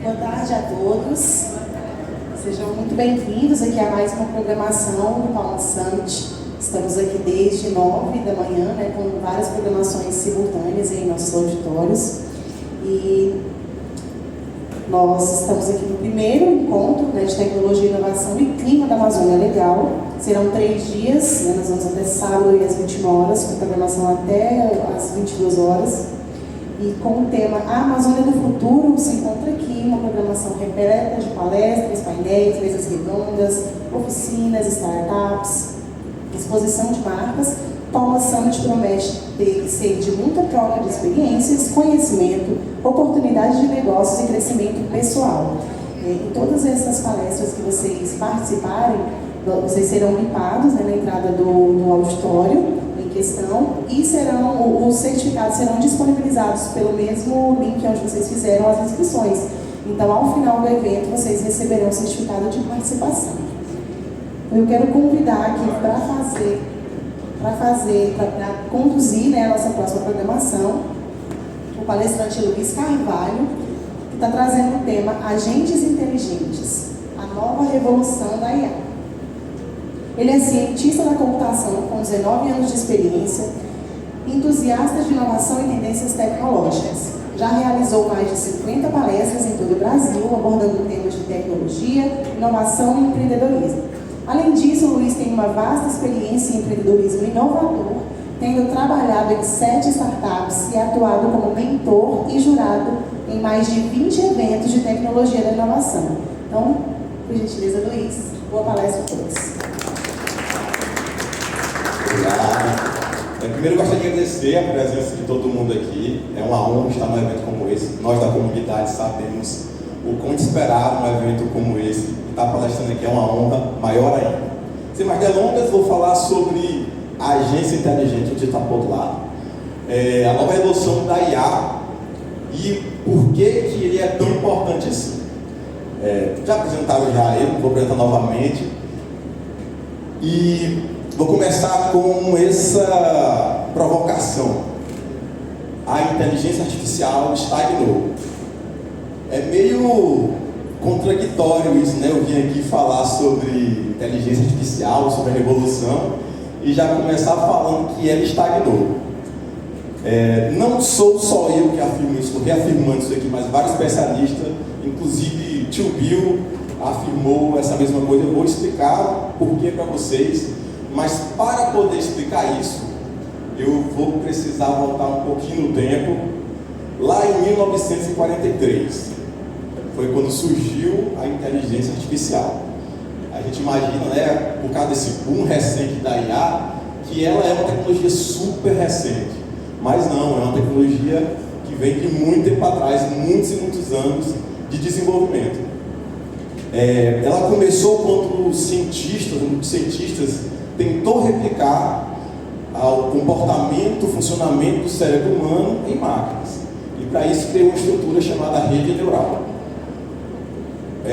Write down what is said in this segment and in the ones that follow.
Boa tarde a todos. Sejam muito bem-vindos aqui a mais uma programação do Palma Summit. Estamos aqui desde 9 da manhã, com várias programações simultâneas em nossos auditórios. E nós estamos aqui no primeiro encontro de tecnologia, inovação e clima da Amazônia Legal. Serão 3 dias, nós vamos até sábado às 21 horas, com programação até às 22 horas. E com o tema A Amazônia do Futuro, se encontra aqui uma programação repleta de palestras, painéis, mesas redondas, oficinas, startups, exposição de marcas. Palma Summit promete ser de muita troca de experiências, conhecimento, oportunidades de negócios e crescimento pessoal. Em todas essas palestras que vocês participarem, vocês serão limpados na entrada do auditório em questão e os certificados serão disponibilizados pelo mesmo link onde vocês fizeram as inscrições. Então, ao final do evento, vocês receberão o certificado de participação. Eu quero convidar aqui para conduzir a nossa próxima programação, o palestrante Luiz Carvalho, que está trazendo o tema Agentes Inteligentes, a nova revolução da IA. Ele é cientista da computação com 19 anos de experiência, entusiasta de inovação e tendências tecnológicas. Já realizou mais de 50 palestras em todo o Brasil, abordando temas de tecnologia, inovação e empreendedorismo. Além disso, o Luiz tem uma vasta experiência em empreendedorismo inovador, tendo trabalhado em 7 startups e atuado como mentor e jurado em mais de 20 eventos de tecnologia da inovação. Então, por gentileza, Luiz, boa palestra a todos. Obrigado. Primeiro, eu gostaria de agradecer a presença de todo mundo aqui. É uma honra estar num evento como esse. Nós da comunidade sabemos o quanto esperar um evento como esse. E estar palestrando aqui é uma honra maior ainda. Sem mais delongas, vou falar sobre a agência inteligente, onde está por lado. A nova revolução da IA e por que ele é tão importante assim. Já apresentaram ele, vou apresentar novamente. E vou começar com essa provocação. A inteligência artificial estagnou. É meio contraditório isso, Eu vim aqui falar sobre inteligência artificial, sobre a revolução, e já começar falando que ela estagnou. Não sou só eu que afirmo isso, estou reafirmando isso aqui, mas vários especialistas, inclusive Tio Bill, afirmou essa mesma coisa. Eu vou explicar por que para vocês. Mas para poder explicar isso, eu vou precisar voltar um pouquinho no tempo, lá em 1943. Foi quando surgiu a inteligência artificial. A gente imagina, por causa desse boom recente da IA, que ela é uma tecnologia super recente. Mas não, é uma tecnologia que vem de muito tempo atrás, muitos e muitos anos de desenvolvimento. Ela começou quando muitos cientistas tentou replicar o comportamento, o funcionamento do cérebro humano em máquinas. E para isso criou uma estrutura chamada rede neural.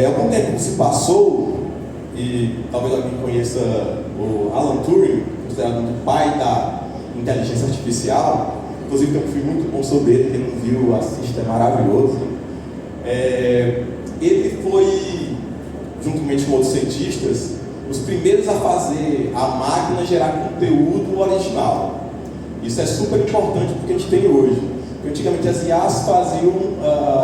Algum tempo se passou, e talvez alguém conheça o Alan Turing, considerado o pai da inteligência artificial. Inclusive tem um filme muito bom sobre ele, quem não viu, assista, é maravilhoso. Ele foi, juntamente com outros cientistas, os primeiros a fazer a máquina gerar conteúdo original. Isso é super importante porque a gente tem hoje. Porque antigamente as IAs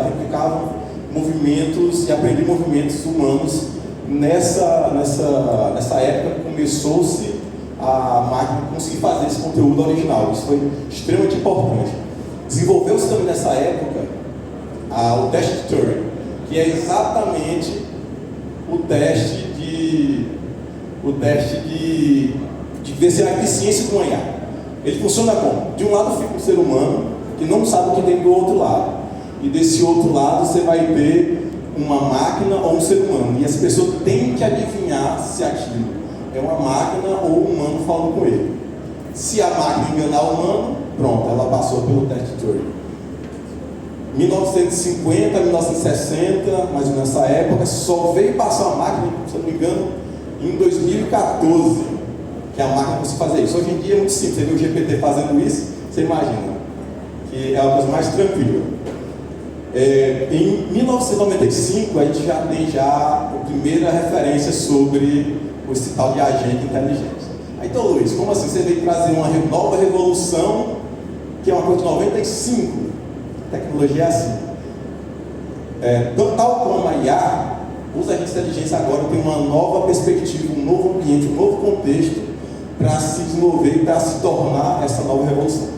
replicavam movimentos e aprendiam movimentos humanos. Nessa época começou-se a máquina conseguir fazer esse conteúdo original. Isso foi extremamente importante. Desenvolveu-se também nessa época o teste de Turing, que é exatamente o teste de ver se a eficiência com a IA. Ele funciona como? De um lado fica um ser humano que não sabe o que tem do outro lado. E desse outro lado você vai ter uma máquina ou um ser humano. E as pessoas têm que adivinhar se aquilo é uma máquina ou um humano falando com ele. Se a máquina enganar o humano, pronto, ela passou pelo teste de Turing. 1950, 1960, mais ou menos nessa época, só veio passar a máquina, se eu não me engano, em 2014, que a máquina conseguiu fazer isso. Hoje em dia é muito simples, você vê o GPT fazendo isso, você imagina que é a coisa mais tranquila. Em 1995, a gente já tem a primeira referência sobre esse tal de agente inteligente. Aí, então, Luiz, como assim? Você veio trazer uma nova revolução, que é uma coisa de 95? A tecnologia é assim. Tal como a IA, os agentes de inteligência agora têm uma nova perspectiva, um novo ambiente, um novo contexto para se desenvolver e para se tornar essa nova revolução.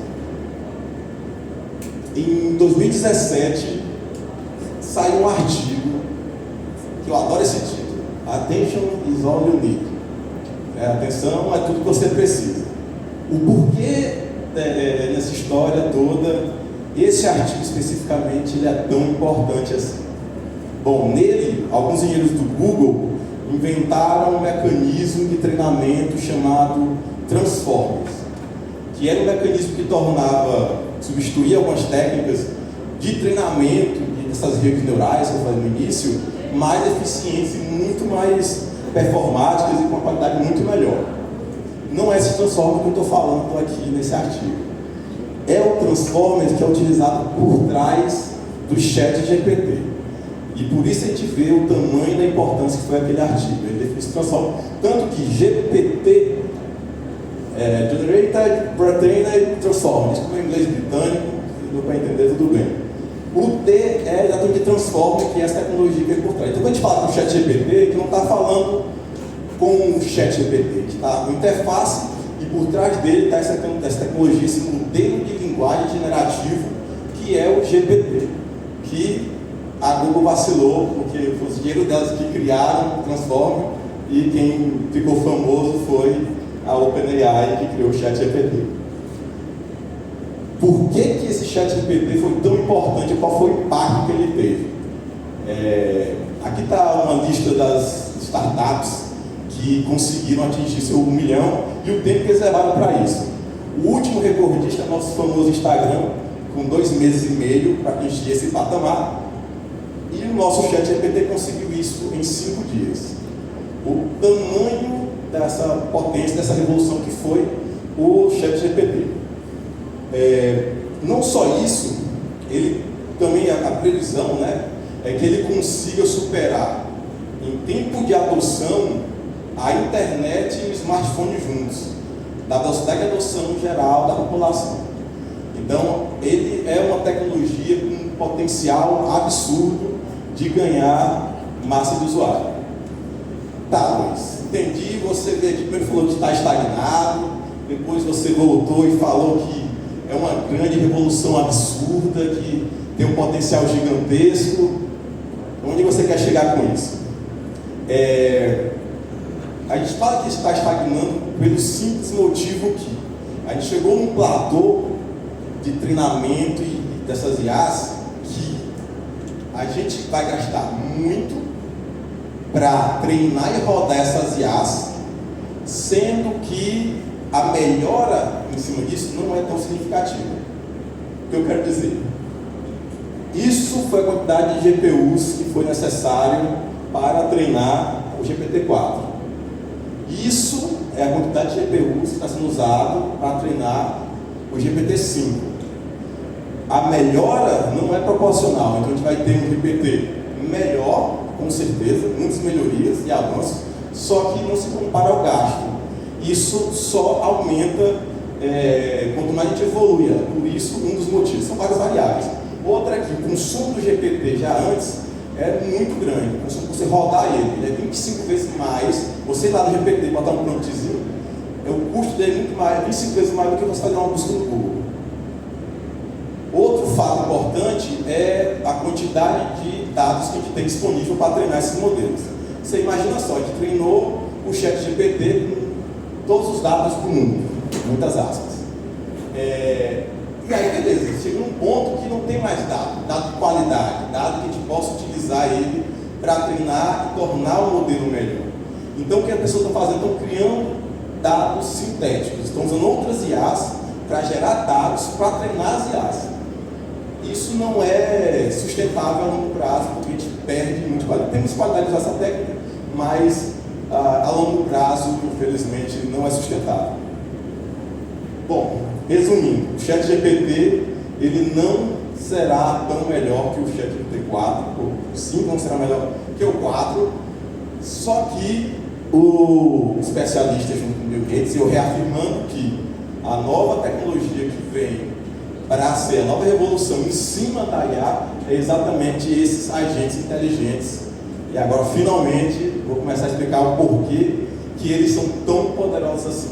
Em 2017, saiu um artigo, que eu adoro esse título, Attention is all you need. Atenção é tudo que você precisa. O porquê nessa história toda, esse artigo especificamente, ele é tão importante assim? Bom, nele, alguns engenheiros do Google inventaram um mecanismo de treinamento chamado Transformers, que era um mecanismo que substituía algumas técnicas de treinamento dessas redes neurais que eu falei no início, mais eficientes e muito mais performáticas e com uma qualidade muito melhor. Não é esse Transformer que eu estou falando aqui nesse artigo. É o Transformer que é utilizado por trás do ChatGPT. E por isso a gente vê o tamanho da importância que foi aquele artigo. Ele definiu esse Transformer. Tanto que GPT, Generated Pre-trained Transformer, isso é em inglês britânico, deu para entender tudo bem. O T é exatamente Transformer, que é essa tecnologia que é por trás. Então, quando a gente fala com o ChatGPT, que não está falando com o ChatGPT, que está com interface e por trás dele está essa tecnologia, esse modelo de linguagem generativo, que é o GPT, que a Google vacilou, porque foi o dinheiro delas que criaram o Transformer e quem ficou famoso foi a OpenAI, que criou o ChatGPT. Por que esse ChatGPT foi tão importante e qual foi o impacto que ele teve? Aqui está uma lista das startups que conseguiram atingir seu 1 milhão e o tempo que eles levaram para isso. O último recordista é nosso famoso Instagram, com 2 meses e meio para atingir esse patamar, e o nosso ChatGPT conseguiu isso em 5 dias. O tamanho dessa potência, dessa revolução que foi o ChatGPT. Não só isso, ele também, a previsão, é que ele consiga superar em tempo de adoção a internet e o smartphone juntos, da velocidade de adoção geral da população. Então, ele é uma tecnologia com um potencial absurdo de ganhar massa de usuário. Tá, Luiz, entendi, você veio aqui, primeiro falou que está estagnado, depois você voltou e falou que é uma grande revolução absurda, que tem um potencial gigantesco. Onde você quer chegar com isso? A gente fala que está estagnando pelo simples motivo que a gente chegou num platô de treinamento e dessas IAs que a gente vai gastar muito para treinar e rodar essas IAs, sendo que a melhora em cima disso não é tão significativa. O que eu quero dizer? Isso foi a quantidade de GPUs que foi necessário para treinar o GPT-4. Isso é a quantidade de GPUs que está sendo usado para treinar o GPT-5. A melhora não é proporcional, então a gente vai ter um GPT melhor, com certeza, muitas melhorias e avanços, só que não se compara ao gasto. Isso só aumenta quanto mais a gente evolui. Por isso, um dos motivos são várias variáveis. Outra é que o consumo do GPT já antes é muito grande. O consumo, você rodar ele é 25 vezes mais. Você ir lá no GPT botar um promptzinho, o custo dele é muito mais, 25 vezes mais do que você fazer uma busca no Google. Outro fato importante é a quantidade de dados que a gente tem disponível para treinar esses modelos. Você imagina só, a gente treinou o ChatGPT com todos os dados do mundo, muitas aspas. E aí, beleza, chega num ponto que não tem mais dado de qualidade, dado que a gente possa utilizar ele para treinar e tornar o modelo melhor. Então, o que as pessoas estão fazendo? Estão criando dados sintéticos, estão usando outras IAs para gerar dados para treinar as IAs. Isso não é sustentável a longo prazo, porque a gente perde muito qualidade. Temos qualidade de usar essa técnica, mas a longo prazo, infelizmente, não é sustentável. Bom, resumindo, o ChatGPT ele não será tão melhor que o ChatGPT-4, o 5 não será melhor que o 4, só que o especialista junto com o Bill Gates, eu reafirmando que a nova tecnologia que vem para ser a nova revolução em cima da IA é exatamente esses agentes inteligentes. E agora, finalmente, vou começar a explicar o porquê que eles são tão poderosos assim.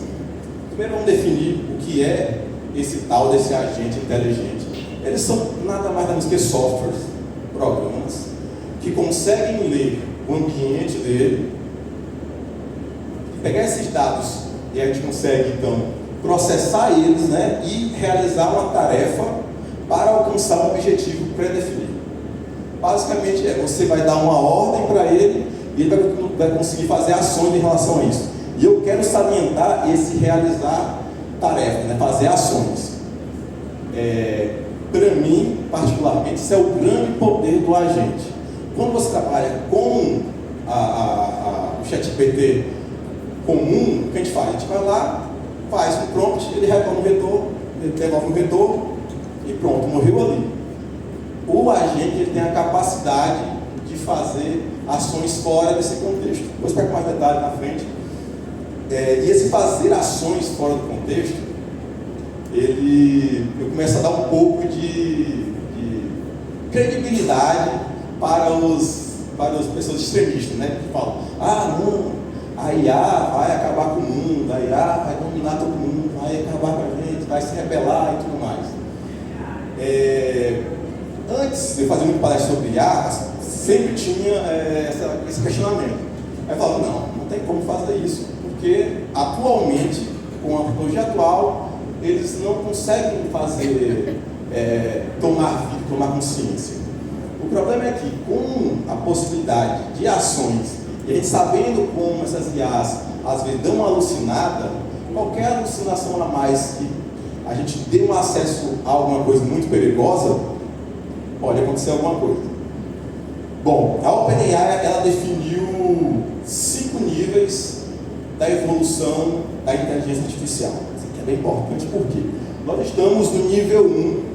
Primeiro, vamos definir o que é esse tal desse agente inteligente. Eles são nada mais nada menos que softwares, programas, que conseguem ler o ambiente dele, pegar esses dados e a gente consegue, então, processar eles, né, e realizar uma tarefa para alcançar um objetivo pré-definido. Basicamente, você vai dar uma ordem para ele e ele vai conseguir fazer ações em relação a isso. E eu quero salientar esse realizar tarefa, né, fazer ações. Para mim, particularmente, isso é o grande poder do agente. Quando você trabalha com o ChatGPT comum, o que a gente faz? A gente vai lá, faz um prompt, ele retorna o vetor, ele devolve o vetor e pronto, morreu ali. O agente ele tem a capacidade de fazer ações fora desse contexto. Vou explicar com mais detalhe na frente. E esse fazer ações fora do contexto, eu começo a dar um pouco de credibilidade para as pessoas extremistas, né? Que falam, não, a IA vai acabar com o mundo, a IA vai dominar todo mundo, vai acabar com a gente, vai se rebelar e tudo mais. Antes de fazer muito palestra sobre IA, sempre tinha esse questionamento. Aí eu falava, não tem como fazer isso, porque atualmente, com a tecnologia atual, eles não conseguem tomar consciência. O problema é que, com a possibilidade de ações, e a gente sabendo como essas IAs às vezes dão uma alucinada, qualquer alucinação a mais que a gente dê um acesso a alguma coisa muito perigosa, pode acontecer alguma coisa. Bom, a OpenAI ela definiu 5 níveis da evolução da inteligência artificial. Isso aqui é bem importante, por quê? Nós estamos no nível 1,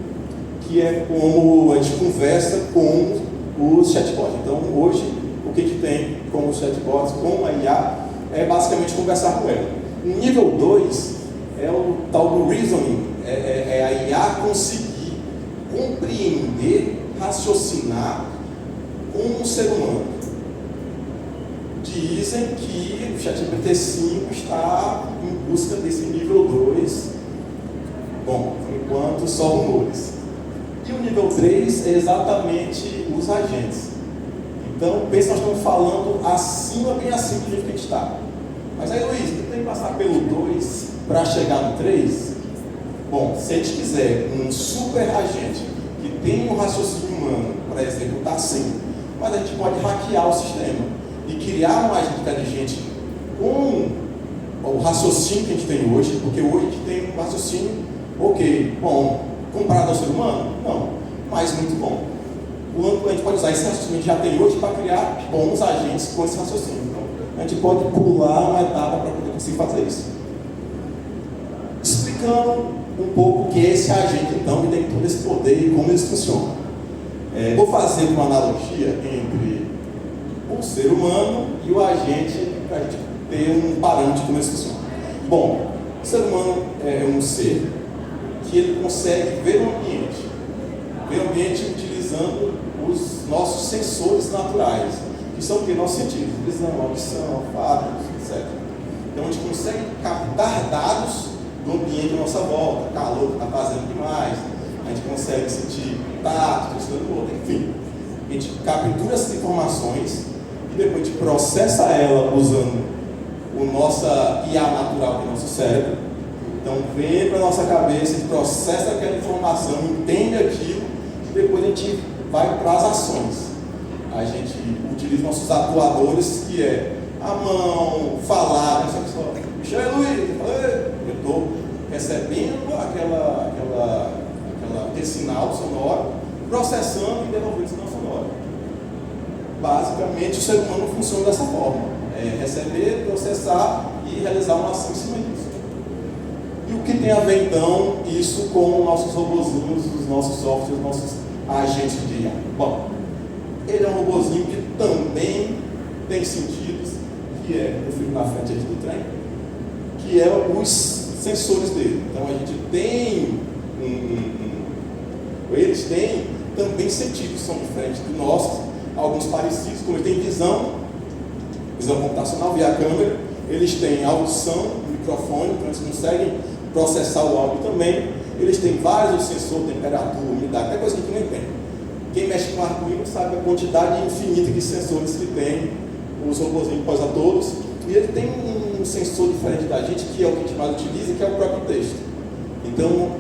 que é como a gente conversa com os chatbots. Então, hoje, o que a gente tem com os chatbots, com a IA, é basicamente conversar com ela. O nível 2 é o tal do reasoning, é a IA conseguir compreender, raciocinar como um ser humano. Dizem que o ChatGPT-5 está em busca desse nível 2. Bom, por enquanto, só rumores. E o nível 3 é exatamente os agentes. Então, pensa que nós estamos falando acima, bem acima do nível que a gente está. Mas aí, Luiz, tem que passar pelo 2 para chegar no 3? Bom, se a gente quiser um super agente que tem um raciocínio humano para executar, sim, mas a gente pode hackear o sistema e criar um agente inteligente com o raciocínio que a gente tem hoje, porque hoje a gente tem um raciocínio, bom, comparado ao ser humano? Não, mas muito bom. A gente pode usar esse raciocínio que já tem hoje para criar bons agentes com esse raciocínio. Então, a gente pode pular uma etapa para poder conseguir fazer isso. Explicando um pouco o que é esse agente, então, que tem todo esse poder e como eles funcionam. Vou fazer uma analogia entre o ser humano e o agente para a gente ter um parâmetro de como eles funcionam. Bom, o ser humano é um ser que ele consegue ver o ambiente utilizando os nossos sensores naturais, que são o que? Nossos sentidos, visão, audição, olfato, etc. Então a gente consegue captar dados do ambiente à nossa volta, calor que está fazendo demais, a gente consegue sentir tato, textura do outro, enfim. A gente captura essas informações e depois a gente processa ela usando o nosso IA natural, que é o nosso cérebro. Então vem para a nossa cabeça, a gente processa aquela informação, entende aquilo e depois a gente vai para as ações. A gente utiliza nossos atuadores, que é a mão, falar, essa pessoa, Michel Luiz, eu estou recebendo aquele sinal sonoro, processando e devolvendo o sinal sonoro. Basicamente, o ser humano funciona dessa forma: receber, processar e realizar uma ação em cima disso. E o que tem a ver, então, isso com nossos robozinhos, os nossos softwares, nossos agente de IA? Bom, ele é um robozinho que também tem sentidos, que é, eu fico na frente aqui do trem, que é os sensores dele. Então a gente tem eles têm também sentidos, são diferentes dos nossos, alguns parecidos, como ele tem visão computacional via câmera, eles têm audição, microfone, então eles conseguem processar o áudio também, eles têm vários sensores, temperatura, umidade, até coisa que a gente nem tem. Quem mexe com Arduino sabe a quantidade infinita de sensores que tem os robôzinhos pós a todos, e ele tem um sensor diferente da gente, que é o que a gente mais utiliza, que é o próprio texto. Então,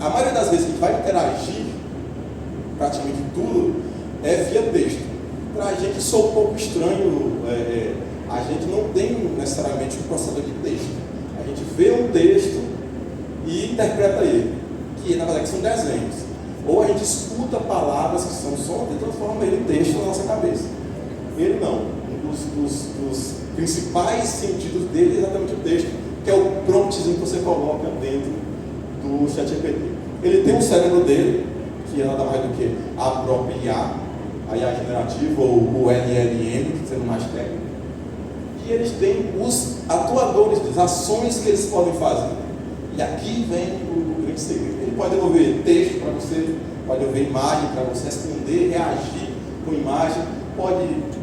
a maioria das vezes que a gente vai interagir, praticamente tudo, é via texto. Para a gente isso é um pouco estranho, a gente não tem necessariamente um processador de texto. A gente vê um texto e interpreta ele, que na verdade são desenhos. Ou a gente escuta palavras que são sons e transforma ele em texto na nossa cabeça. Ele não. Um dos principais sentidos dele é exatamente o texto, que é o promptzinho que você coloca dentro do ChatGPT. Ele tem um cérebro dele, que é nada mais do que a própria IA, a IA generativa, ou o LLM, sendo mais técnico. E eles têm os atuadores, as ações que eles podem fazer. E aqui vem o grande segredo. Ele pode devolver texto para você, pode devolver imagem para você responder, reagir com imagem, pode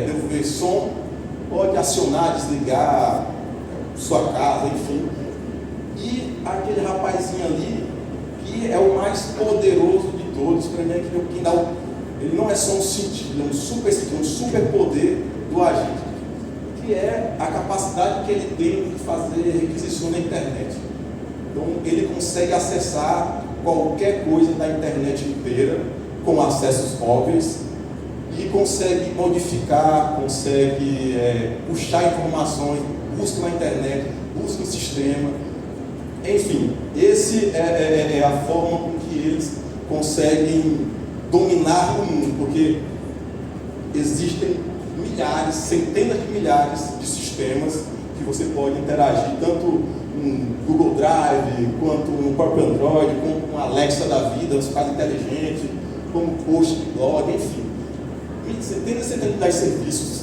devolver som, pode acionar, desligar sua casa, enfim. E aquele rapazinho ali, que é o mais poderoso de todos, para mim é quem dá ele não é só um sentido, é um super poder do agente, que é a capacidade que ele tem de fazer requisição na internet. Então ele consegue acessar qualquer coisa da internet inteira com acessos óbvios e consegue modificar, consegue puxar informações, busca na internet, busca no sistema. Enfim, esse é a forma com que eles conseguem dominar o mundo, porque existem milhares, centenas de milhares de sistemas que você pode interagir, tanto no Google Drive, quanto no próprio Android, como com a Alexa da vida, os caras inteligentes, como post de blog, enfim. Centenas e centenas de serviços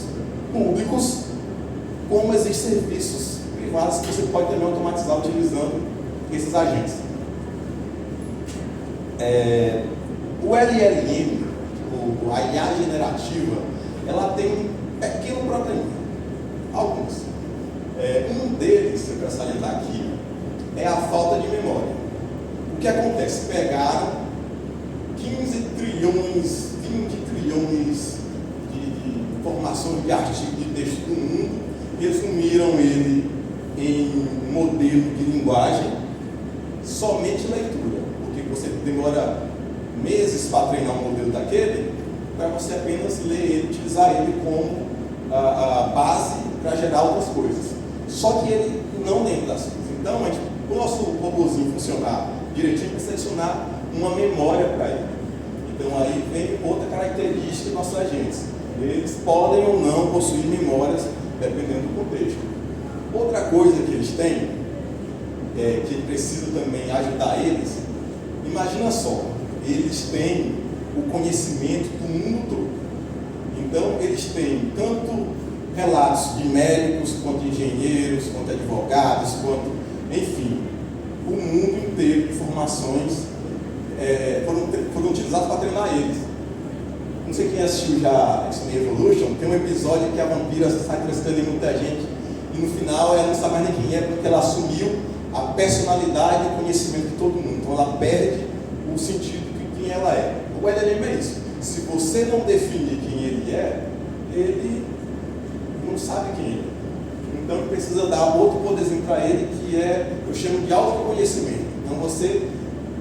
públicos, como existem serviços privados que você pode também automatizar utilizando esses agentes. O LLM, a IA generativa, ela tem um pequeno problema. Alguns. Um deles, que eu quero salientar aqui, é a falta de memória. O que acontece? Pegaram 15 trilhões, 20 trilhões de informações de artigos de texto do mundo, resumiram ele em modelo de linguagem, somente leitura, porque você demora meses para treinar um modelo daquele, para você apenas ler ele, utilizar ele como a base para gerar outras coisas. Só que ele não lembra das coisas. Então, o nosso robôzinho funcionar direitinho, precisa adicionar uma memória para ele. Então aí vem outra característica dos nossos agentes. Eles podem ou não possuir memórias, dependendo do contexto. Outra coisa que eles têm, que precisa também ajudar eles, imagina só, eles têm o conhecimento do mundo todo. Então, eles têm tanto relatos de médicos, quanto de engenheiros, quanto de advogados, quanto, enfim, o mundo inteiro de informações foram utilizados para treinar eles. Não sei quem assistiu já X-Men Evolution, tem um episódio que a vampira sai testando em muita gente e no final ela não sabe mais nem quem é, porque ela assumiu a personalidade e o conhecimento de todo mundo. Então ela perde o sentido de quem ela é. O LLM é isso. Se você não definir quem ele não sabe quem ele é. Então precisa dar outro poderzinho para ele, que eu chamo de autoconhecimento. Então você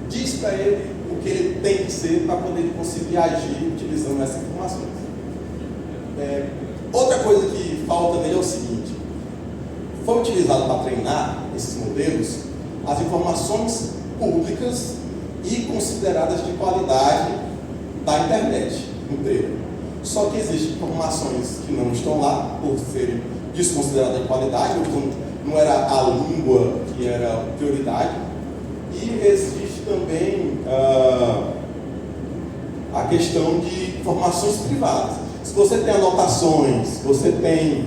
diz para ele o que ele tem que ser para poder conseguir agir utilizando essas informações. Outra coisa que falta nele é o seguinte: foi utilizado para treinar esses modelos as informações públicas e consideradas de qualidade da internet inteira. Só que existem informações que não estão lá por serem desconsideradas de qualidade, ou não era a língua que era prioridade, e existe também a questão de informações privadas. Se você tem anotações, se você tem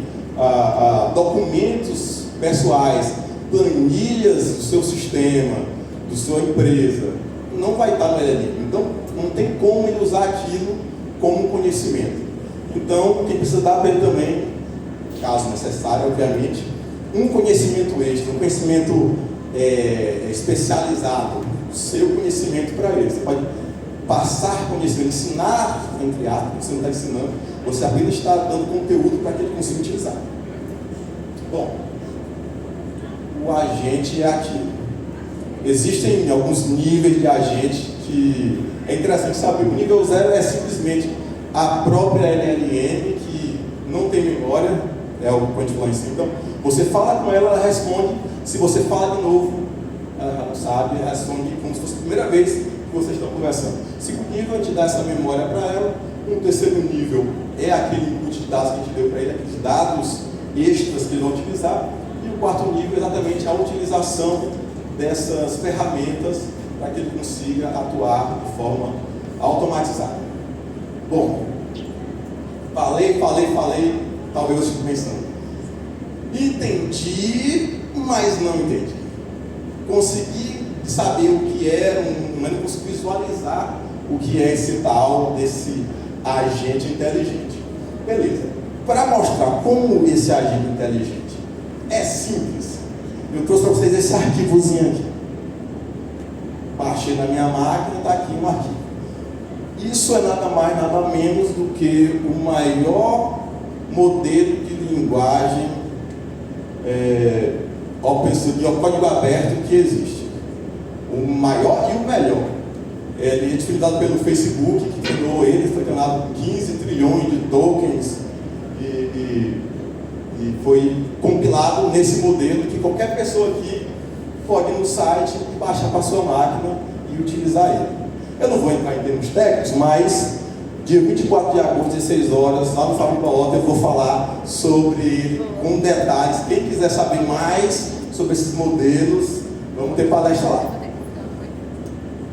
documentos pessoais, planilhas do seu sistema, da sua empresa, não vai estar no LLM. Então, não tem como ele usar aquilo como conhecimento. Então, quem precisa dar para ele também, caso necessário, obviamente, um conhecimento extra, um conhecimento especializado, seu conhecimento para ele. Você pode passar conhecimento, ensinar, entre aspas, você não está ensinando, você apenas está dando conteúdo para que ele consiga utilizar. Bom, o agente é aquilo. Existem alguns níveis de agente que é interessante saber. O nível 0 é simplesmente a própria LLM que não tem memória, é o que a gente falou em cima. Então, você fala com ela, ela responde. Se você fala de novo, ela não sabe, ela responde como se fosse a primeira vez que vocês estão conversando. Segundo nível, a gente dá essa memória para ela. Um terceiro nível é aquele input de dados que a gente deu para ele, aqueles dados extras que ele vai utilizar. E o quarto nível é exatamente a utilização dessas ferramentas para que ele consiga atuar de forma automatizada. Bom, falei, talvez eu estive pensando. Entendi, mas não entendi. Consegui saber o que é, mas não consegui visualizar o que é esse tal desse agente inteligente. Beleza. Para mostrar como esse agente inteligente é simples, eu trouxe para vocês esse arquivozinho aqui. Baixei na minha máquina, está aqui um arquivo. Isso é nada mais, nada menos do que o maior modelo de linguagem open source, de código aberto que existe. O maior e o melhor. Ele é disponibilizado pelo Facebook, que criou ele, foi treinado com 15 trilhões de tokens e foi compilado nesse modelo que qualquer pessoa aqui pode ir no site e baixar para a sua máquina e utilizar ele. Eu não vou entrar em termos técnicos, mas dia 24 de agosto, 16 horas, lá no Fábio Balota, eu vou falar sobre ele com detalhes. Quem quiser saber mais sobre esses modelos, vamos ter palestra lá.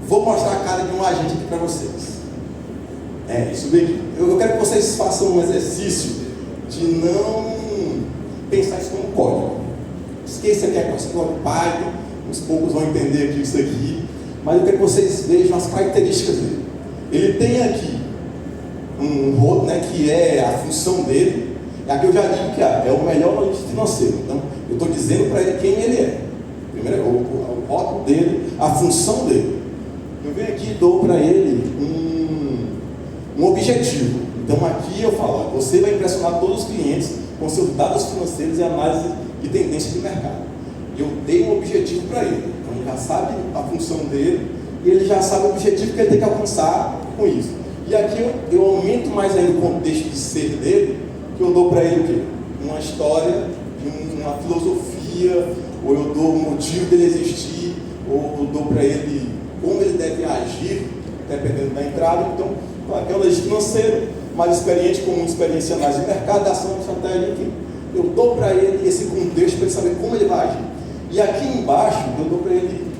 Vou mostrar a cara de um agente aqui para vocês. Isso daqui. Eu quero que vocês façam um exercício de não pensar isso como código. Esqueça que é código Python, uns poucos vão entender aqui isso aqui, mas eu quero que vocês vejam as características dele. Ele tem aqui um rodo, né, que é a função dele. Aqui eu já digo que é o melhor analista financeiro. Então, eu estou dizendo para ele quem ele é. Primeiro, o rótulo dele, a função dele. Eu venho aqui e dou para ele um objetivo. Então, aqui eu falo, você vai impressionar todos os clientes com seus dados financeiros e análise de tendência de mercado. Eu dei um objetivo para ele. Então, ele já sabe a função dele e ele já sabe o objetivo que ele tem que alcançar com isso. E aqui eu aumento mais ainda o contexto de ser dele, que eu dou para ele o quê? Uma história, uma filosofia, ou eu dou o motivo dele existir, ou eu dou para ele como ele deve agir, dependendo da entrada. Então, aqui é um analista financeiro, mais experiente, com muita experiência mais de mercado, ação, estratégia, enfim. Eu dou para ele esse contexto para ele saber como ele vai agir. E aqui embaixo, eu dou para ele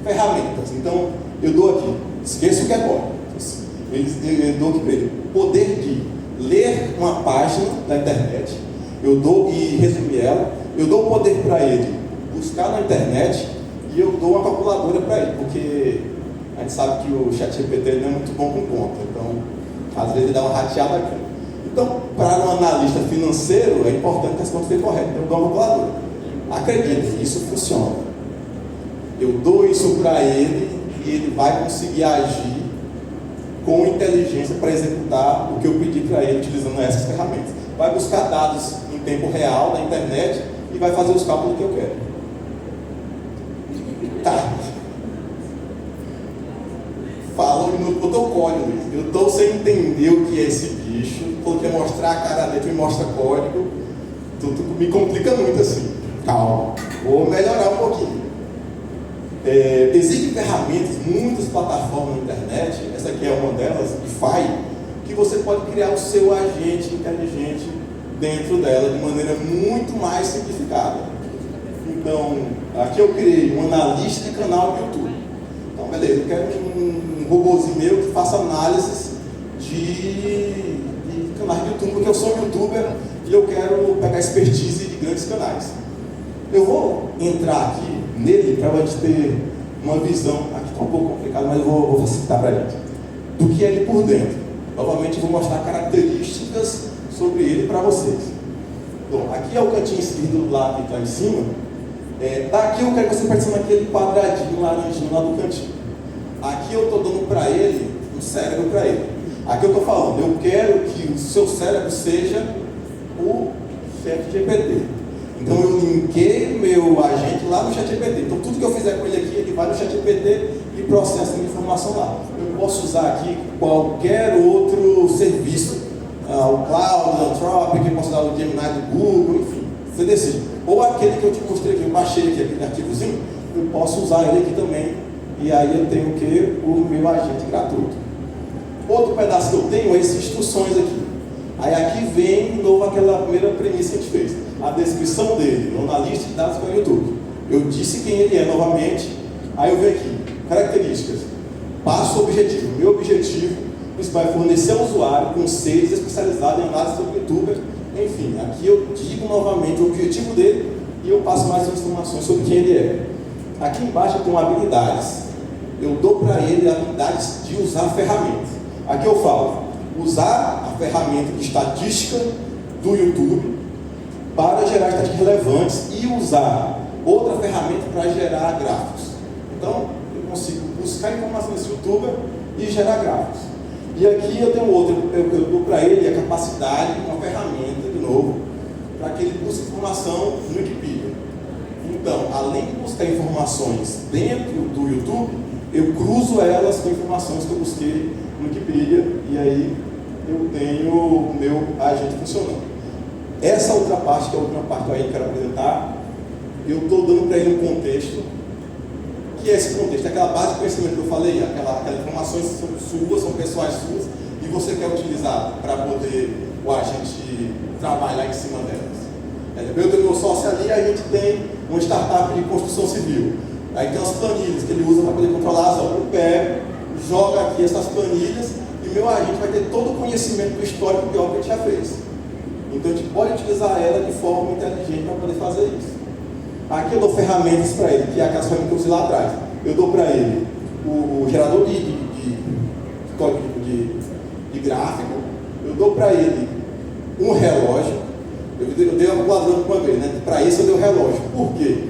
ferramentas. Então, eu dou aqui, esqueça o que é código. Eu dou aqui para ele poder de ler uma página da internet, eu dou e resumir ela, eu dou o poder para ele buscar na internet e eu dou uma calculadora para ele, porque a gente sabe que o ChatGPT não é muito bom com conta, então às vezes ele dá uma rateada aqui. Então, para um analista financeiro, é importante que as contas fiquem corretas, então eu dou uma calculadora. Acredite, isso funciona. Eu dou isso para ele e ele vai conseguir agir com inteligência para executar o que eu pedi para ele utilizando essas ferramentas. Vai buscar dados em tempo real na internet e vai fazer os cálculos que eu quero. Tá. Falou no protocolo, eu estou sem entender o que é esse bicho, falou que ia mostrar a cara dele, me mostra código, tudo me complica muito assim. Calma, vou melhorar um pouquinho. Existem ferramentas, muitas plataformas na internet, essa aqui é uma delas, DeFi, que você pode criar o seu agente inteligente dentro dela de maneira muito mais simplificada. Então, aqui eu criei um analista de canal do YouTube. Então, beleza, eu quero um robôzinho meu que faça análises de canais de YouTube, porque eu sou um youtuber e eu quero pegar expertise de grandes canais. Eu vou entrar aqui nele para a gente ter uma visão, aqui está um pouco complicado, mas eu vou facilitar para a gente, do que é ele por dentro. Novamente eu vou mostrar características sobre ele para vocês. Bom, aqui é o cantinho esquerdo lá que está em cima. Daqui eu quero que você perceba naquele quadradinho laranjinho lá do cantinho. Aqui eu estou dando para ele um cérebro para ele. Aqui eu estou falando, eu quero que o seu cérebro seja o ChatGPT. Então eu linkei meu agente lá no ChatGPT. Então tudo que eu fizer com ele aqui, ele vai no ChatGPT e processa a minha informação lá. Eu posso usar aqui qualquer outro serviço, o Cloud, o Anthropic, eu posso usar o Gemini do Google, enfim, você decide. Ou aquele que eu te mostrei aqui, eu baixei aqui, aquele arquivozinho, eu posso usar ele aqui também. E aí eu tenho o que? O meu agente gratuito. Outro pedaço que eu tenho é essas instruções aqui. Aí aqui vem de novo aquela primeira premissa que a gente fez. A descrição dele, não na lista de dados para o YouTube. Eu disse quem ele é novamente. Aí eu venho aqui, características. Passo objetivo. Meu objetivo principal é fornecer ao usuário conceitos especializados em análise sobre YouTube. Enfim, aqui eu digo novamente o objetivo dele e eu passo mais informações sobre quem ele é. Aqui embaixo eu tenho habilidades. Eu dou para ele habilidades de usar ferramentas. Aqui eu falo, usar a ferramenta de estatística do YouTube para gerar estatísticas relevantes e usar outra ferramenta para gerar gráficos. Então, eu consigo buscar informação nesse YouTuber e gerar gráficos. E aqui eu tenho outro, eu dou para ele a capacidade, uma ferramenta, de novo, para que ele busque informação no Wikipedia. Então, além de buscar informações dentro do YouTube, eu cruzo elas com informações que eu busquei no Wikipedia e aí eu tenho o meu agente funcionando. Essa outra parte, que é a última parte que eu quero apresentar, eu estou dando para ele um contexto, que é esse contexto, aquela base de conhecimento que eu falei, aquelas informações são suas, são pessoais suas, e você quer utilizar para poder o agente trabalhar em cima delas. Eu tenho meu sócio ali, a gente tem uma startup de construção civil. Aí tem as planilhas que ele usa para poder controlar as obras. Eu pego, jogo aqui essas planilhas e meu agente vai ter todo o conhecimento do histórico de obra que a gente já fez. Então a gente pode utilizar ela de forma inteligente para poder fazer isso. Aqui eu dou ferramentas para ele, que é aquelas ferramentas que eu usei lá atrás. Eu dou para ele o gerador de código de gráfico, eu dou para ele um relógio. Eu dei uma quadrante uma vez, né? Para isso eu dei um relógio. Por quê?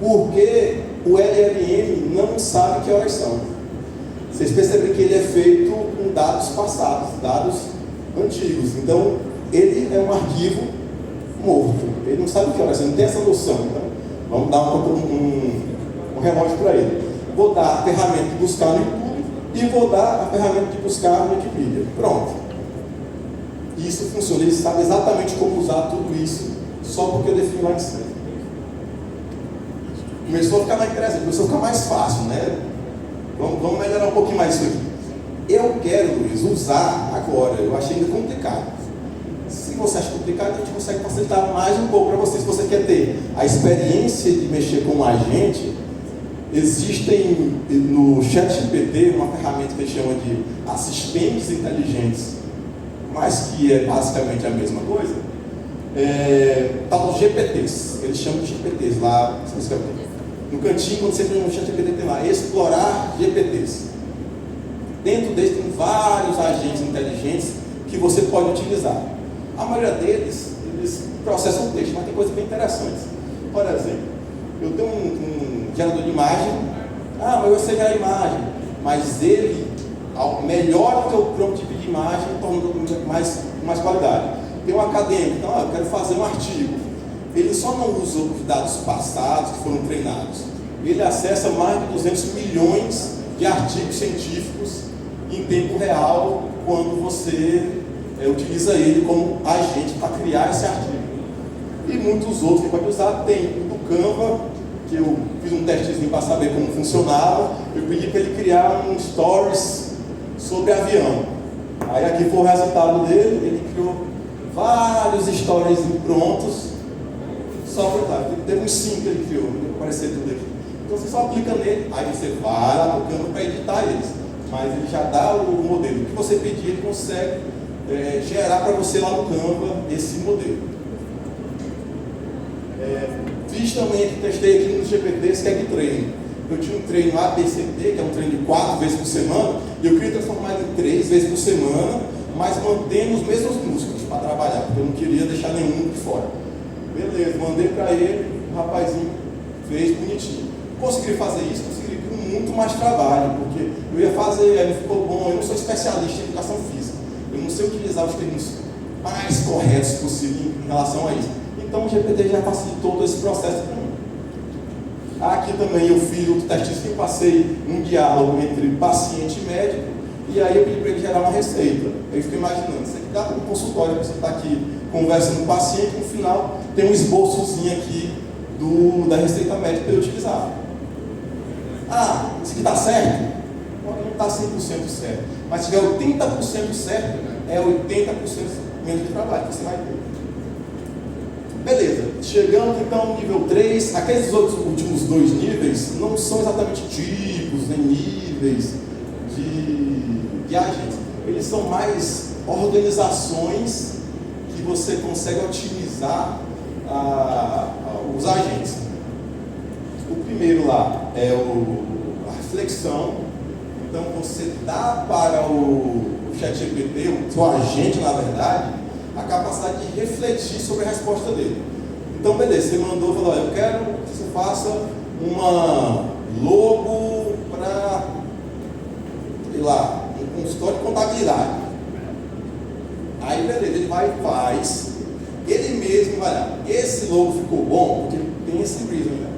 Porque o LLM não sabe que horas são. Vocês percebem que ele é feito com dados passados, dados antigos. Então, ele é um arquivo morto. Ele não sabe que horas são, não tem essa noção. Então, vamos dar um relógio para ele. Vou dar a ferramenta de buscar no YouTube e vou dar a ferramenta de buscar no Wikipedia. Pronto. Isso funciona. Ele sabe exatamente como usar tudo isso só porque eu defini lá em cima. Começou a ficar mais interessante, começou a ficar mais fácil, né? Vamos melhorar um pouquinho mais isso aqui. Eu quero, Luiz, usar agora, eu achei ainda complicado. Se você acha complicado, a gente consegue facilitar mais um pouco para você. Se você quer ter a experiência de mexer com um agente, existem no ChatGPT uma ferramenta que a gente chama de assistentes inteligentes, mas que é basicamente a mesma coisa. Tal dos GPTs, eles chamam de GPTs lá, no cantinho, quando você tem no ChatGPT, tem lá, explorar GPTs. Dentro deles tem vários agentes inteligentes que você pode utilizar. A maioria deles, eles processam texto, mas tem coisas bem interessantes. Por exemplo, eu tenho um gerador de imagem, mas eu sei gerar imagem, mas ele melhora o teu prompt de imagem, tornando mais qualidade. Tem um acadêmico, então eu quero fazer um artigo. Ele só não usa os dados passados que foram treinados. Ele acessa mais de 200 milhões de artigos científicos em tempo real quando você utiliza ele como agente para criar esse artigo. E muitos outros que pode usar. Tem o do Canva, que eu fiz um testezinho para saber como funcionava. Eu pedi para ele criar um stories sobre avião. Aí aqui foi o resultado dele. Ele criou vários stories prontos. Só para teve uns 5 que ele criou, não deu para aparecer tudo aqui. Então você só clica nele, aí você vai lá no Canva para editar eles. mas ele já dá o modelo. O que você pedir, ele consegue gerar para você lá no Canva esse modelo. Fiz também, testei aqui no GPT, Skag Treino. Eu tinha um treino ABCD, que é um treino de 4 vezes por semana, e eu queria transformar ele em 3 vezes por semana, mas mantendo os mesmos músculos para trabalhar, porque eu não queria deixar nenhum de fora. Beleza, mandei para ele, o rapazinho fez bonitinho. Consegui fazer isso, consegui com muito mais trabalho, porque eu ia fazer, aí ficou bom. Eu não sou especialista em educação física, eu não sei utilizar os termos mais corretos possível em relação a isso. Então o GPT já facilitou todo esse processo para mim. Aqui também eu fiz outro testezinho, passei um diálogo entre paciente e médico, e aí eu pedi para ele gerar uma receita. Eu fiquei imaginando, isso aqui dá para um consultório, você está aqui conversando com o paciente, no final tem um esboçozinho aqui da receita médica para eu utilizar. Isso aqui está certo? Não está 100% certo, mas se tiver 80% certo, é 80% menos de trabalho que você vai ter. Beleza, chegamos então no nível 3, aqueles outros últimos 2 níveis não são exatamente tipos, nem níveis de agentes, eles são mais organizações que você consegue otimizar os agentes. O primeiro lá é a reflexão, então você dá para o ChatGPT, o seu agente na verdade, a capacidade de refletir sobre a resposta dele. Então, beleza, você mandou, falou, eu quero que você faça uma logo para, sei lá, um consultório de contabilidade. Aí, beleza, ele vai e faz, ele mesmo vai lá, esse logo ficou bom, porque tem esse reason, né?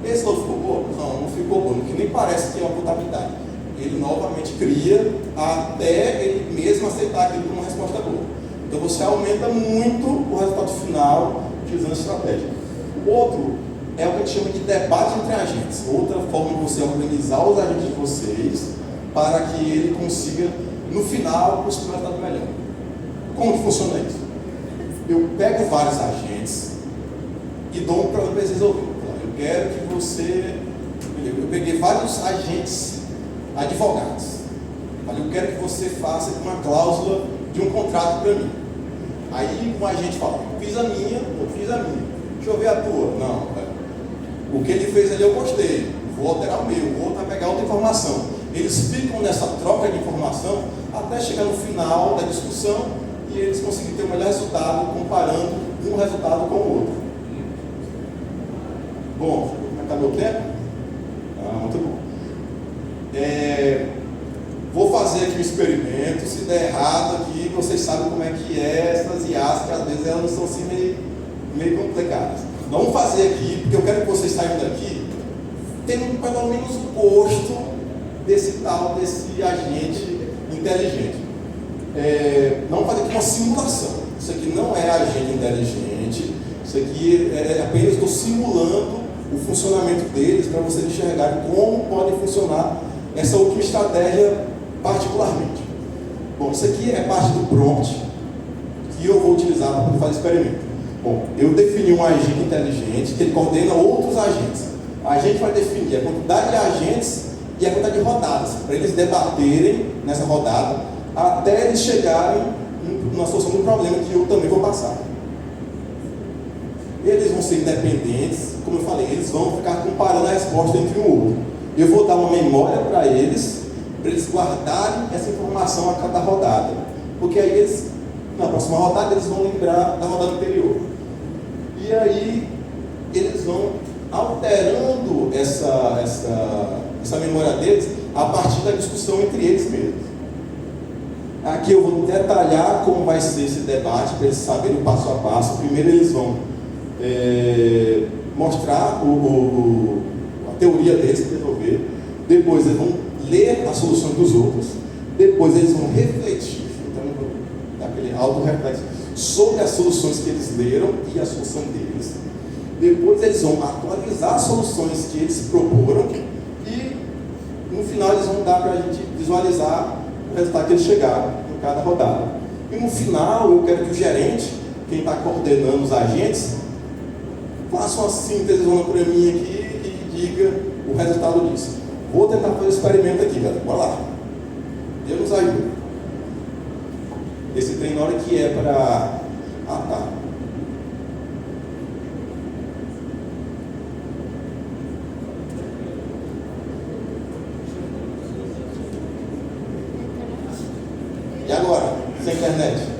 Esse logo ficou bom? Não ficou bom, porque nem parece que é uma contabilidade. Ele novamente cria até ele mesmo aceitar aquilo como uma resposta boa. Então você aumenta muito o resultado final utilizando a estratégia. O outro é o que a gente chama de debate entre agentes. Outra forma de você organizar os agentes de vocês para que ele consiga, no final, construir um resultado melhor. Como que funciona isso? Eu pego vários agentes e dou um problema para eles resolverem. Eu quero que você... Eu peguei vários agentes advogados. Eu quero que você faça uma cláusula de um contrato para mim. Aí um agente fala, eu fiz a minha. Deixa eu ver a tua. Não, o que ele fez ali eu gostei. Vou alterar o meu, o outro vai pegar outra informação. Eles ficam nessa troca de informação até chegar no final da discussão e eles conseguirem ter o melhor resultado comparando um resultado com o outro. Bom, acabou o tempo? Muito bom. Vou fazer aqui um experimento, se der errado aqui, vocês sabem como é que é essas IAs, que às vezes elas são assim meio complicadas. Vamos fazer aqui, porque eu quero que vocês saiam daqui tendo pelo menos o gosto desse agente inteligente. Vamos fazer aqui uma simulação. Isso aqui não é agente inteligente, isso aqui é apenas estou simulando o funcionamento deles para vocês enxergarem como pode funcionar essa última estratégia particularmente. Bom, isso aqui é parte do prompt que eu vou utilizar para poder fazer experimento. Bom, eu defini um agente inteligente que ele coordena outros agentes. A gente vai definir a quantidade de agentes e a quantidade de rodadas, para eles debaterem nessa rodada até eles chegarem na solução do problema que eu também vou passar. Eles vão ser independentes, como eu falei, eles vão ficar comparando a resposta entre um e outro. Eu vou dar uma memória para eles guardarem essa informação a cada rodada. Porque aí eles, na próxima rodada, eles vão lembrar da rodada anterior. E aí eles vão alterando essa memória deles a partir da discussão entre eles mesmos. Aqui eu vou detalhar como vai ser esse debate, para eles saberem o passo a passo. Primeiro eles vão mostrar a teoria deles para resolver. Depois eles vão ler as soluções dos outros. Depois eles vão refletir, então aquele auto-reflexo sobre as soluções que eles leram e a solução deles. Depois eles vão atualizar as soluções que eles proporam e no final eles vão dar para a gente visualizar o resultado que eles chegaram em cada rodada. E no final eu quero que o gerente, quem está coordenando os agentes, faça uma síntese para mim aqui e diga o resultado disso. Vou tentar fazer o experimento aqui, galera. Bora lá. Deus nos ajuda. Esse trem, na hora que é para... Ah, tá. E agora? Sem internet?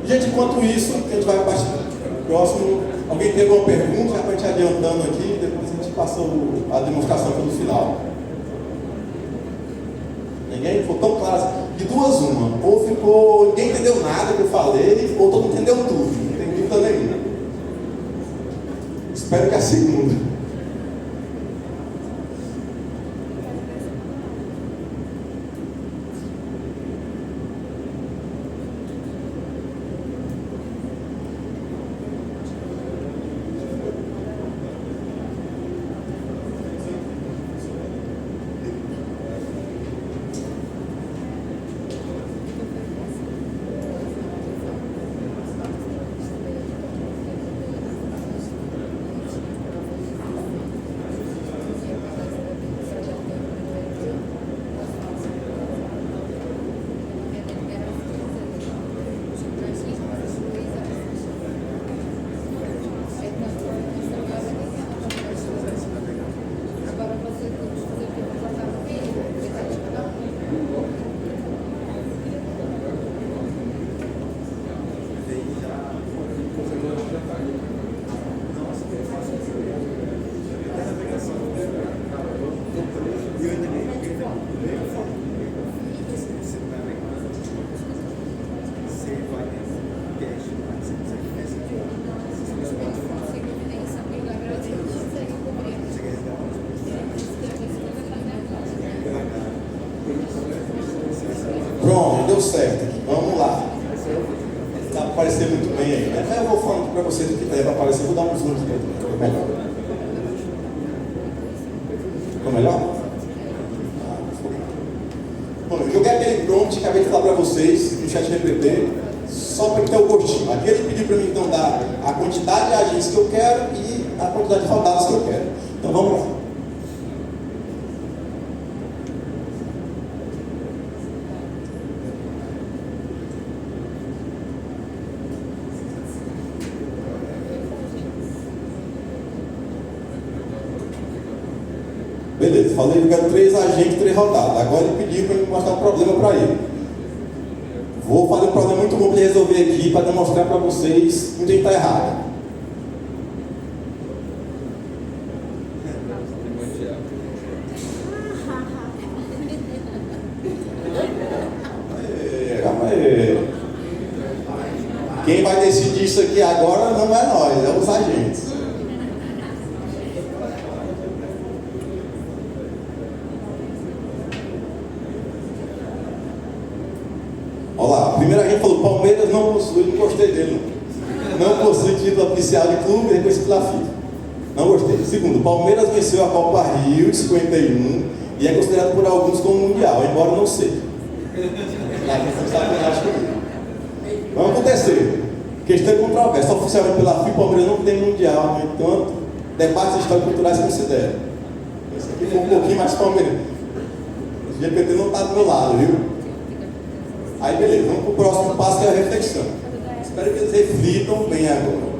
Gente, enquanto isso, a gente vai partir próximo. Alguém tem alguma pergunta? Já para a gente adiantando aqui, depois a gente passa a demonstração pelo final. Ninguém? Ficou tão claro assim. De duas, uma. Ou ficou, ninguém entendeu nada que eu falei, ou todo mundo entendeu tudo. Não tem dúvida nenhuma. Espero que a segunda. Pronto, deu certo. Vamos lá. Está aparecendo muito bem aí, né? Eu vou falando para vocês o que deve aparecer. Vou dar um zoom aqui para ficou melhor. Ficou melhor? Bom, eu joguei aquele prompt que acabei de falar para vocês no chat GPT, só para ter o gostinho. Aqui ele pediu para mim então dar a quantidade de agentes que eu quero e a quantidade de rodadas que eu quero. Então vamos lá. Beleza, falei que eu quero 3 agentes, 3 rodadas. Agora ele pediu para eu mostrar um problema para ele. Vou fazer um problema muito bom para ele resolver aqui, para demonstrar para vocês onde ele está errado. Calma aí. Quem vai decidir isso aqui agora não é nós, é os agentes. Primeiro a gente falou, Palmeiras não possui, não gostei dele não possui título oficial de clube reconhecido pela FIFA. Não gostei. Segundo, Palmeiras venceu a Copa Rio de 51 e é considerado por alguns como mundial, embora não seja. Vamos para o terceiro. Questão controvérsia. Oficialmente pela FIFA, Palmeiras não tem mundial, no entanto, debates históricos e culturais consideram. Esse aqui foi um pouquinho mais Palmeiras. O GPT não está do meu lado, viu? Aí beleza, vamos para o próximo passo, que é a reflexão. Espero que eles reflitam bem agora.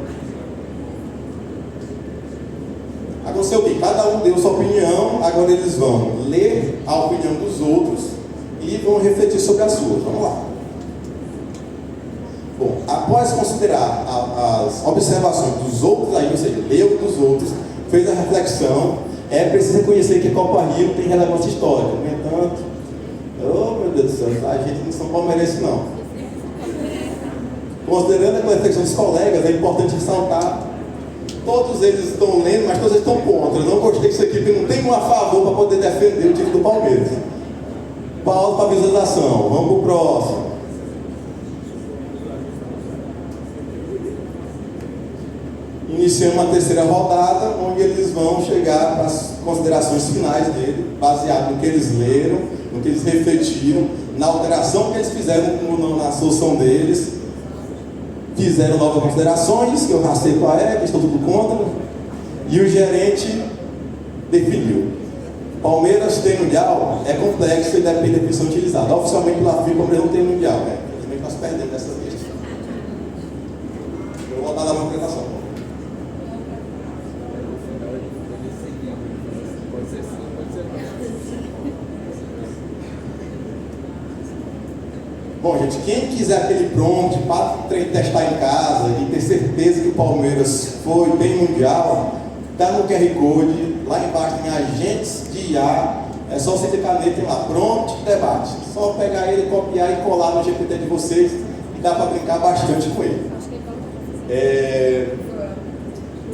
Aconteceu o quê? Cada um deu sua opinião, agora eles vão ler a opinião dos outros e vão refletir sobre as suas. Vamos lá. Bom, após considerar as observações dos outros, aí, ou seja, leu dos outros, fez a reflexão, é preciso reconhecer que a Copa Rio tem relevância histórica. No entanto, oh meu Deus do céu, a gente não são palmeirenses não. Considerando a reflexão dos colegas, é importante ressaltar, todos eles estão lendo, mas todos eles estão contra. Eu não gostei disso aqui, porque não tem um a favor para poder defender o time do Palmeiras. Pausa para visualização, vamos para o próximo. Iniciamos uma terceira rodada, onde eles vão chegar para as considerações finais dele, baseado no que eles leram, no que eles refletiram, na alteração que eles fizeram na solução deles. Fizeram novas considerações, que eu rastei com a ECA, estou tudo contra, e o gerente definiu. Palmeiras tem mundial, é complexo e depende da definição utilizada. Oficialmente pela FIFA, o Palmeiras não tem mundial, né? Infelizmente nós perdemos dessa vez. Eu vou dar a apresentação. Bom, gente, quem quiser aquele prompt para testar em casa e ter certeza que o Palmeiras foi bem mundial, está no QR Code, lá embaixo tem agentes de IA, é só você ter caneta lá, prompt, debate. Só pegar ele, copiar e colar no GPT de vocês e dá para brincar bastante com ele.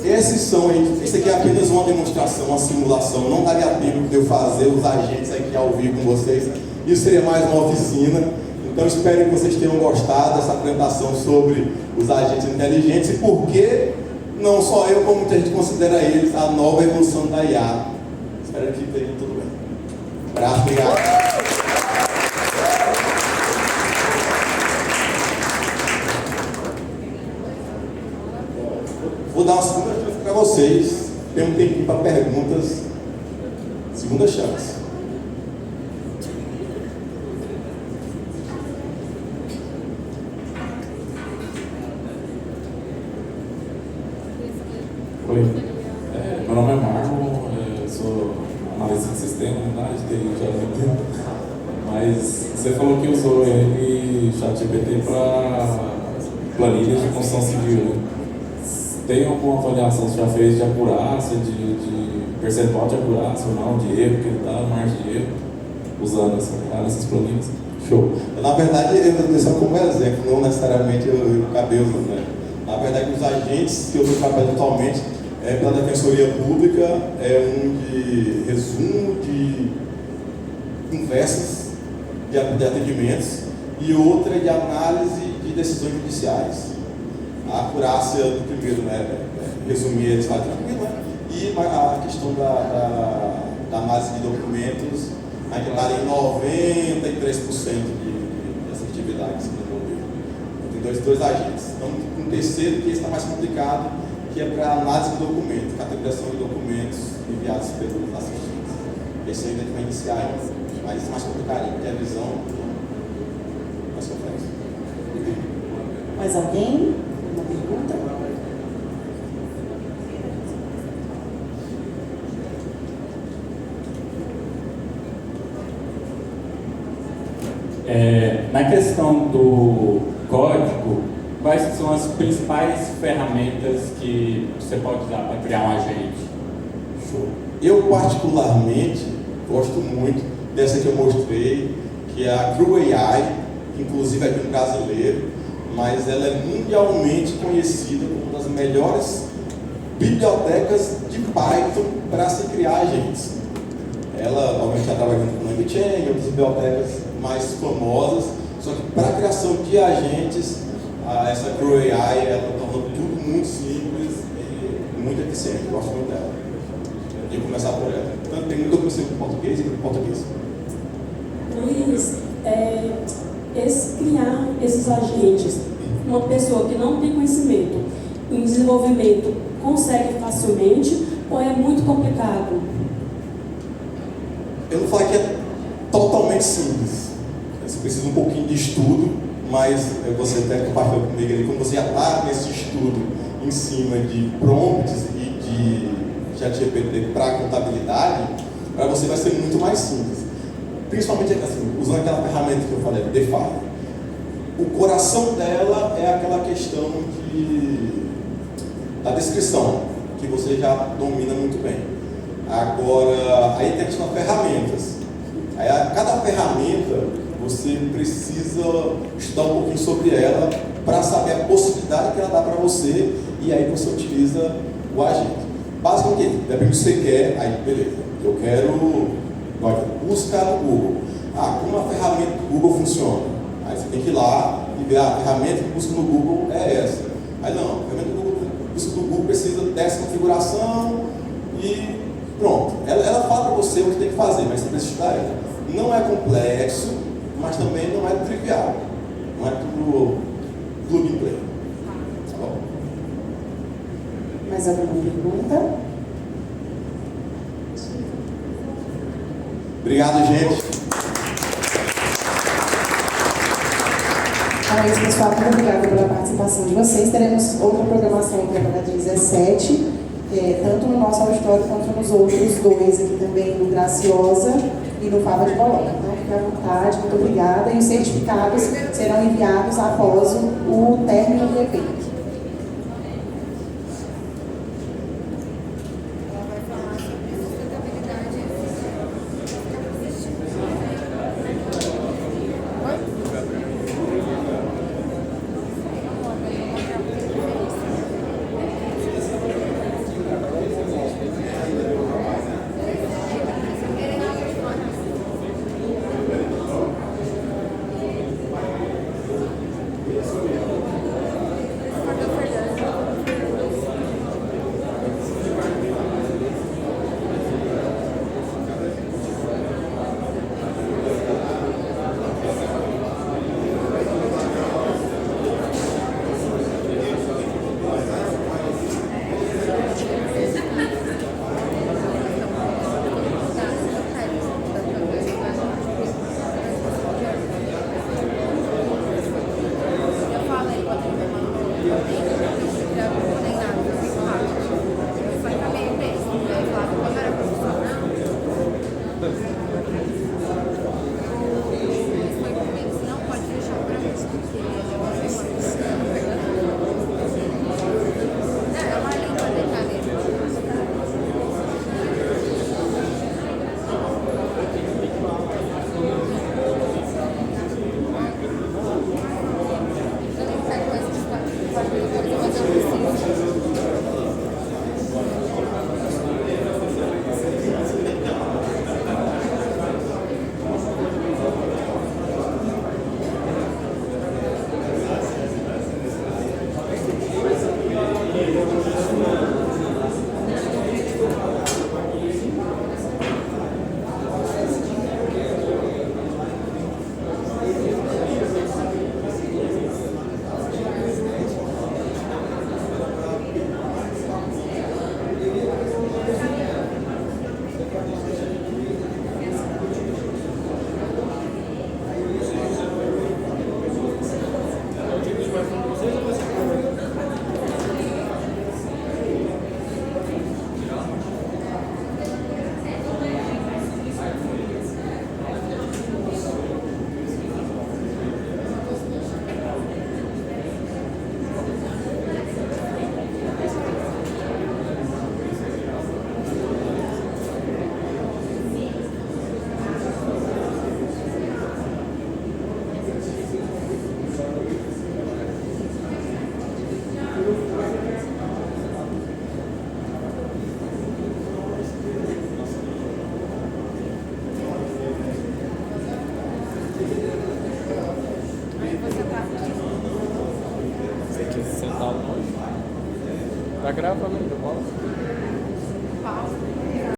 Esse aqui é apenas uma demonstração, uma simulação, não daria tempo de eu fazer os agentes aqui ao vivo com vocês, isso seria mais uma oficina. Então espero que vocês tenham gostado dessa apresentação sobre os agentes inteligentes e por que não só eu, como muita gente considera eles a nova evolução da IA. Espero que tenham tudo bem. Abraço, obrigado. Vou dar uma segunda chance para vocês. Tem um tempinho para perguntas. Segunda chance. Oi, meu nome é Marlon, sou analista de sistema, né, de TI já há muito tempo, mas você falou que usou ele, ChatGPT, para planilhas de construção civil, né? Tem alguma avaliação que você já fez de acurácia, de percentual de acurácia ou não, de erro que ele dá, margem de erro, usando essas planilhas? Show. Na verdade, eu dei só como exemplo, não necessariamente eu acabei usando, né? Na verdade, os agentes que eu estou trabalhando atualmente pela Defensoria Pública é um de resumo de conversas, de atendimentos, e outra de análise de decisões judiciais. A acurácia do primeiro, né, resumir eles está tranquilo, né? E a questão da análise de documentos, a gente está em 93% de assertividade que se desenvolveu. Tem dois agentes. Então, um terceiro, que esse está mais complicado, que é para análise de documentos, categorização de documentos enviados pelos assistentes. Esse ainda vai iniciar ainda, mas esse é mais complicado, porque a visão mais complexa. Mais alguém? Uma pergunta? Na questão do código, quais são as principais ferramentas que você pode usar para criar um agente? Show. Eu, particularmente, gosto muito dessa que eu mostrei, que é a Crew AI, que inclusive é de um brasileiro, mas ela é mundialmente conhecida como uma das melhores bibliotecas de Python para se criar agentes. Ela, obviamente, está trabalhando com LangChain e outras bibliotecas mais famosas, só que para a criação de agentes, essa Crew AI, ela torna tudo muito simples e muito eficiente. Eu gosto muito dela. Eu vou começar por ela. Então, tem muito conhecimento em português e em português. Luiz, criar esses agentes, uma pessoa que não tem conhecimento em desenvolvimento consegue facilmente ou é muito complicado? Eu não falo que é totalmente simples. Você precisa um pouquinho de estudo, mas você até compartilhou comigo ali, quando você já está nesse estudo em cima de prompts e de ChatGPT para contabilidade, para você vai ser muito mais simples. principalmente assim, usando aquela ferramenta que eu falei, Define. O coração dela é aquela questão da descrição, que você já domina muito bem. Agora, aí tem a questão das ferramentas. Aí, cada ferramenta, você precisa estudar um pouquinho sobre ela para saber a possibilidade que ela dá para você, e aí você utiliza o agente. Basicamente, depende do que você quer, aí beleza, eu quero buscar no Google. Como a ferramenta do Google funciona? Aí você tem que ir lá e ver a ferramenta que busca no Google é essa. Aí não, a ferramenta do busca no Google precisa dessa configuração e pronto. Ela fala para você o que tem que fazer, mas você precisa estudar ela. Não é complexo, mas também não é trivial. Não é tudo plug and play. Tá bom? Mais alguma pergunta? Obrigado, gente. Então é isso, pessoal. Muito obrigada pela participação de vocês. Teremos outra programação aqui agora dia 17, tanto no nosso auditório quanto nos outros dois aqui também, no Graciosa e no Fava de Bolonha. Então, fique à vontade, muito obrigada. E os certificados serão enviados após o término do evento. Tá gravando ainda, bola?